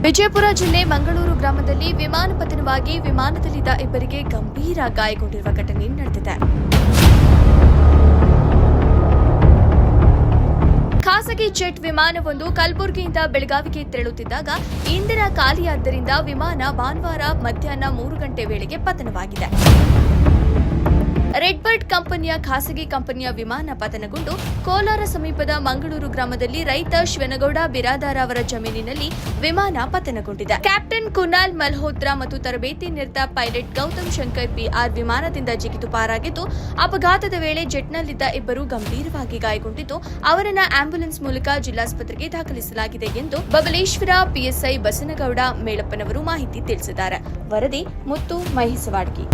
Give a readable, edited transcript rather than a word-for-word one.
ವಿಜಯಪುರ ಜಿಲ್ಲೆ ಮಂಗಳೂರು ಗ್ರಾಮದಲ್ಲಿ ವಿಮಾನ ಪತನವಾಗಿ ವಿಮಾನದಲ್ಲಿದ್ದ ಇಬ್ಬರಿಗೆ ಗಂಭೀರ ಗಾಯಗೊಂಡಿರುವ ಘಟನೆ ನಡೆದಿದೆ. ಖಾಸಗಿ ಜೆಟ್ ವಿಮಾನವೊಂದು ಕಲಬುರಗಿಯಿಂದ ಬೆಳಗಾವಿಗೆ ತೆರಳುತ್ತಿದ್ದಾಗ ಇಂಧನ ಖಾಲಿಯಾದ್ದರಿಂದ ವಿಮಾನ ಭಾನುವಾರ ಮಧ್ಯಾಹ್ನ 3 ಗಂಟೆ ವೇಳೆಗೆ ಪತನವಾಗಿದೆ. ರೆಡ್ ಬರ್ಡ್ ಕಂಪನಿಯ ಖಾಸಗಿ ಕಂಪನಿಯ ವಿಮಾನ ಪತನಗೊಂಡು ಕೋಲಾರ ಸಮೀಪದ ಮಂಗಳೂರು ಗ್ರಾಮದಲ್ಲಿ ರೈತ ಶಿವನಗೌಡ ಬಿರಾದಾರ ಅವರ ಜಮೀನಿನಲ್ಲಿ ವಿಮಾನ ಪತನಗೊಂಡಿದೆ. ಕ್ಯಾಪ್ಟನ್ ಕುನಾಲ್ ಮಲ್ಹೋತ್ರಾ ಮತ್ತು ತರಬೇತಿ ನಿರತ ಪೈಲಟ್ ಗೌತಮ್ ಶಂಕರ್ ಪಿಆರ್ ವಿಮಾನದಿಂದ ಜಿಗಿದು ಪಾರಾಗಿದ್ದು, ಅಪಘಾತದ ವೇಳೆ ಜೆಟ್ನಲ್ಲಿದ್ದ ಇಬ್ಬರು ಗಂಭೀರವಾಗಿ ಗಾಯಗೊಂಡಿದ್ದು, ಅವರನ್ನ ಆಂಬ್ಯುಲೆನ್ಸ್ ಮೂಲಕ ಜಿಲ್ಲಾಸ್ಪತ್ರೆಗೆ ದಾಖಲಿಸಲಾಗಿದೆ ಎಂದು ಬಬಲೇಶ್ವರ ಪಿಎಸ್ಐ ಬಸನಗೌಡ ಮೇಳಪ್ಪನವರು ಮಾಹಿತಿ ತಿಳಿಸಿದ್ದಾರೆ. ವರದಿ ಮುತ್ತು ಮಹಿಸವಾಡ್ಗಿ.